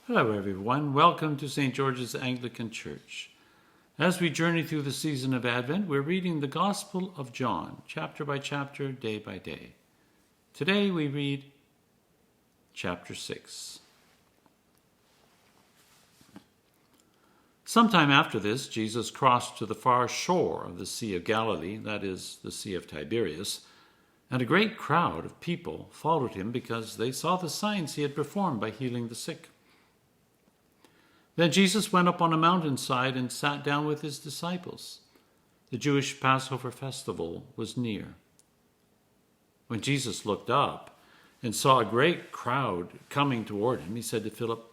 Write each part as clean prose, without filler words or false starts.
Hello everyone, welcome to St. George's Anglican Church. As we journey through the season of Advent, we're reading the Gospel of John, chapter by chapter, day by day. Today we read chapter 6. Sometime after this, Jesus crossed to the far shore of the Sea of Galilee, that is, the Sea of Tiberias, and a great crowd of people followed him because they saw the signs he had performed by healing the sick. Then Jesus went up on a mountainside and sat down with his disciples. The Jewish Passover festival was near. When Jesus looked up and saw a great crowd coming toward him, he said to Philip,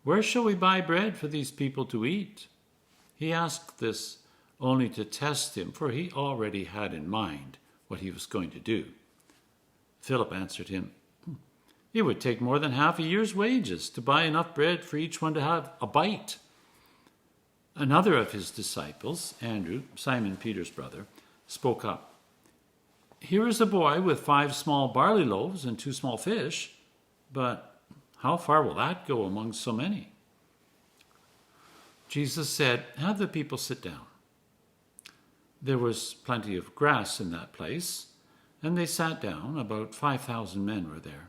"Where shall we buy bread for these people to eat?" He asked this only to test him, for he already had in mind what he was going to do. Philip answered him, "It would take more than half a year's wages to buy enough bread for each one to have a bite." Another of his disciples, Andrew, Simon Peter's brother, spoke up. "Here is a boy with 5 small barley loaves and 2 small fish, but how far will that go among so many?" Jesus said, "Have the people sit down." There was plenty of grass in that place, and they sat down. About 5,000 men were there.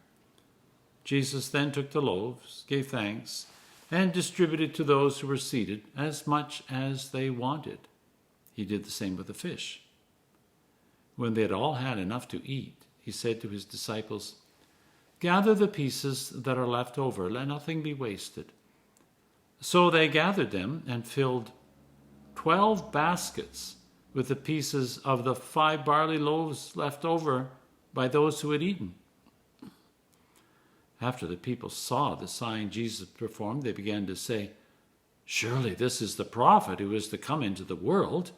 Jesus then took the loaves, gave thanks, and distributed to those who were seated as much as they wanted. He did the same with the fish. When they had all had enough to eat, he said to his disciples, "Gather the pieces that are left over, let nothing be wasted." So they gathered them and filled 12 baskets with the pieces of the 5 barley loaves left over by those who had eaten. After the people saw the sign Jesus performed, they began to say, "Surely this is the prophet who is to come into the world."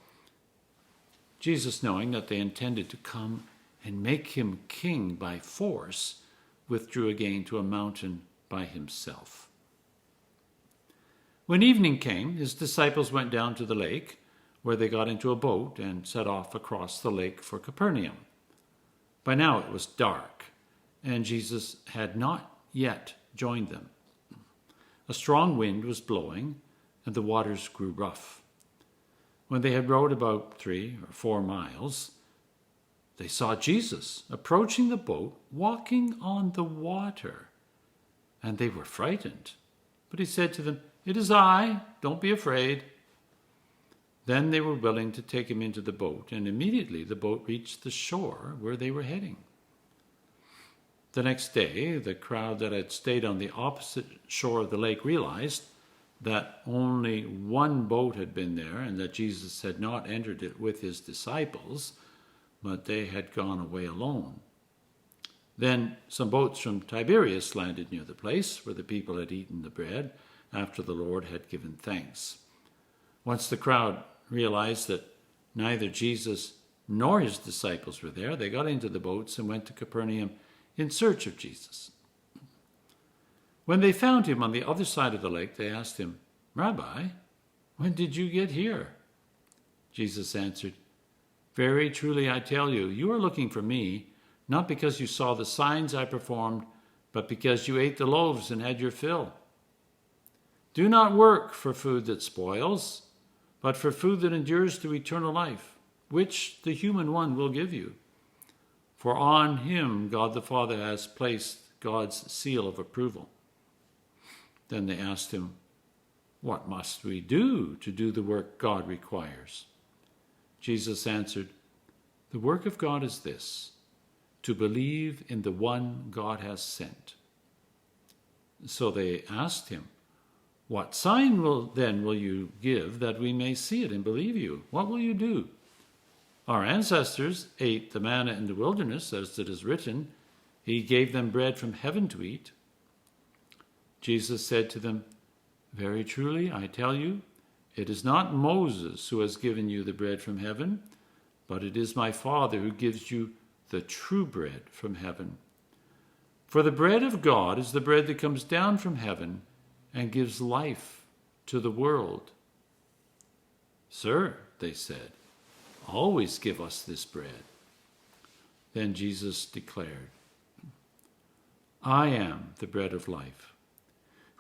Jesus, knowing that they intended to come and make him king by force, withdrew again to a mountain by himself. When evening came, his disciples went down to the lake, where they got into a boat and set off across the lake for Capernaum. By now it was dark, and Jesus had not yet joined them. A strong wind was blowing, and the waters grew rough. When they had rowed about 3 or 4 miles, they saw Jesus approaching the boat, walking on the water, and they were frightened. But he said to them, "It is I, don't be afraid." Then they were willing to take him into the boat, and immediately the boat reached the shore where they were heading. The next day, the crowd that had stayed on the opposite shore of the lake realized that only one boat had been there and that Jesus had not entered it with his disciples, but they had gone away alone. Then some boats from Tiberias landed near the place where the people had eaten the bread after the Lord had given thanks. Once the crowd realized that neither Jesus nor his disciples were there, they got into the boats and went to Capernaum in search of Jesus. When they found him on the other side of the lake, they asked him, "Rabbi, when did you get here?" Jesus answered, "Very truly I tell you, you are looking for me, not because you saw the signs I performed, but because you ate the loaves and had your fill. Do not work for food that spoils, but for food that endures to eternal life, which the human one will give you. For on him God the Father has placed God's seal of approval." Then they asked him, "What must we do to do the work God requires?" Jesus answered, "The work of God is this, to believe in the one God has sent." So they asked him, "What sign will you give that we may see it and believe you? What will you do? Our ancestors ate the manna in the wilderness, as it is written, 'He gave them bread from heaven to eat.'" Jesus said to them, "Very truly, I tell you, it is not Moses who has given you the bread from heaven, but it is my Father who gives you the true bread from heaven. For the bread of God is the bread that comes down from heaven and gives life to the world." "Sir," they said, "always give us this bread." Then Jesus declared, "I am the bread of life.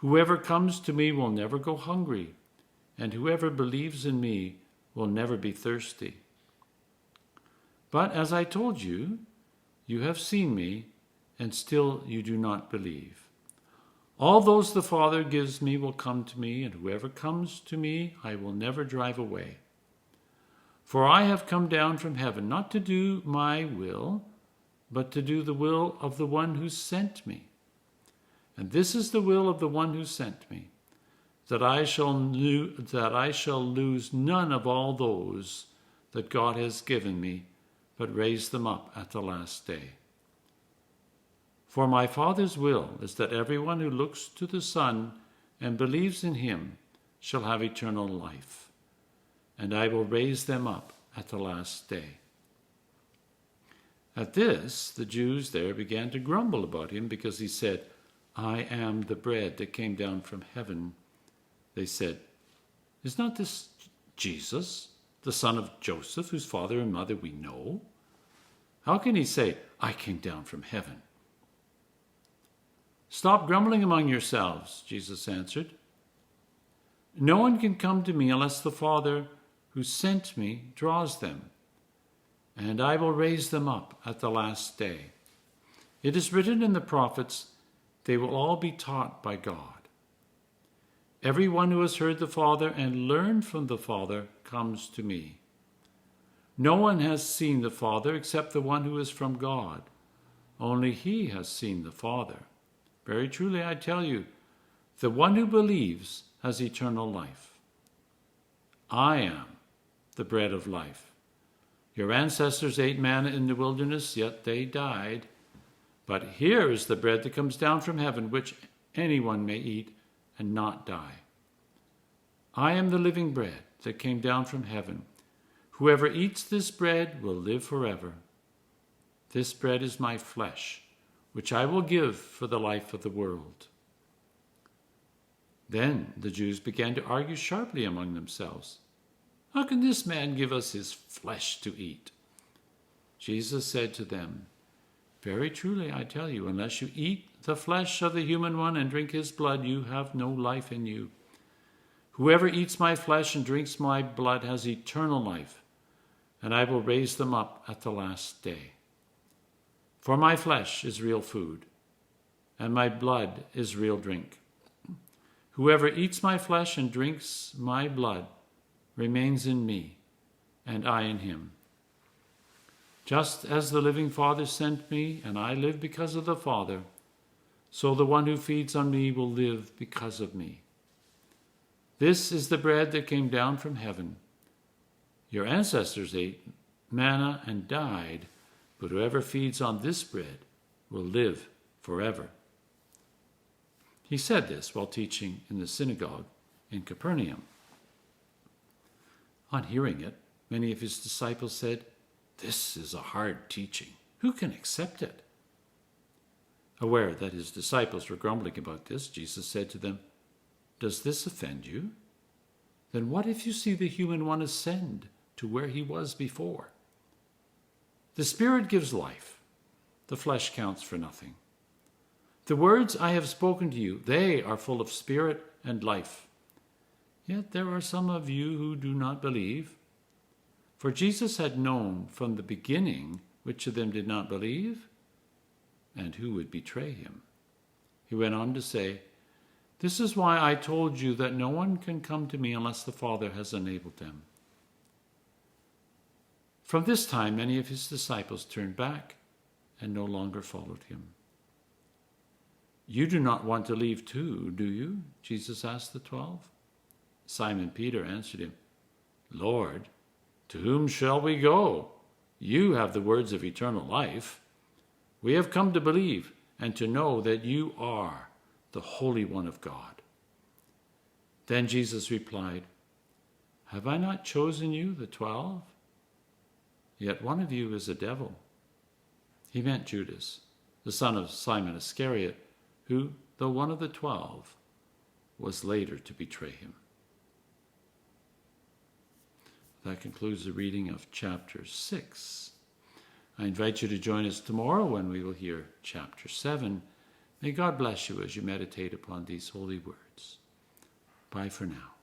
Whoever comes to me will never go hungry, and whoever believes in me will never be thirsty. But as I told you, you have seen me, and still you do not believe. All those the Father gives me will come to me, and whoever comes to me I will never drive away. For I have come down from heaven not to do my will, but to do the will of the one who sent me. And this is the will of the one who sent me, that I shall lose none of all those that God has given me, but raise them up at the last day. For my Father's will is that everyone who looks to the Son and believes in him shall have eternal life, and I will raise them up at the last day. At this, the Jews there began to grumble about him because he said, I am the bread that came down from heaven. They said, is not this Jesus, the son of Joseph, whose father and mother we know? How can he say, I came down from heaven? Stop grumbling among yourselves, Jesus answered. No one can come to me unless the Father who sent me draws them, and I will raise them up at the last day. It is written in the prophets, they will all be taught by God. Everyone who has heard the Father and learned from the Father comes to me. No one has seen the Father except the one who is from God. Only he has seen the Father. Very truly I tell you, the one who believes has eternal life. I am the bread of life. Your ancestors ate manna in the wilderness, yet they died. But here is the bread that comes down from heaven, which anyone may eat and not die. I am the living bread that came down from heaven. Whoever eats this bread will live forever. This bread is my flesh, which I will give for the life of the world. Then the Jews began to argue sharply among themselves. How can this man give us his flesh to eat? Jesus said to them, very truly I tell you, unless you eat the flesh of the human one and drink his blood, you have no life in you. Whoever eats my flesh and drinks my blood has eternal life, and I will raise them up at the last day. For my flesh is real food, and my blood is real drink. Whoever eats my flesh and drinks my blood remains in me, and I in him. Just as the living Father sent me, and I live because of the Father, so the one who feeds on me will live because of me. This is the bread that came down from heaven. Your ancestors ate manna and died, but whoever feeds on this bread will live forever. He said this while teaching in the synagogue in Capernaum. On hearing it, many of his disciples said, this is a hard teaching. Who can accept it? Aware that his disciples were grumbling about this, Jesus said to them, does this offend you? Then what if you see the human one ascend to where he was before? The Spirit gives life. The flesh counts for nothing. The words I have spoken to you, they are full of spirit and life. Yet there are some of you who do not believe. For Jesus had known from the beginning which of them did not believe and who would betray him. He went on to say, this is why I told you that no one can come to me unless the Father has enabled them. From this time, many of his disciples turned back and no longer followed him. You do not want to leave too, do you? Jesus asked the 12. Simon Peter answered him, Lord, to whom shall we go? You have the words of eternal life. We have come to believe and to know that you are the Holy One of God. Then Jesus replied, have I not chosen you, the 12? Yet one of you is a devil. He meant Judas, the son of Simon Iscariot, who, though one of the 12, was later to betray him. That concludes the reading of chapter 6. I invite you to join us tomorrow when we will hear chapter 7. May God bless you as you meditate upon these holy words. Bye for now.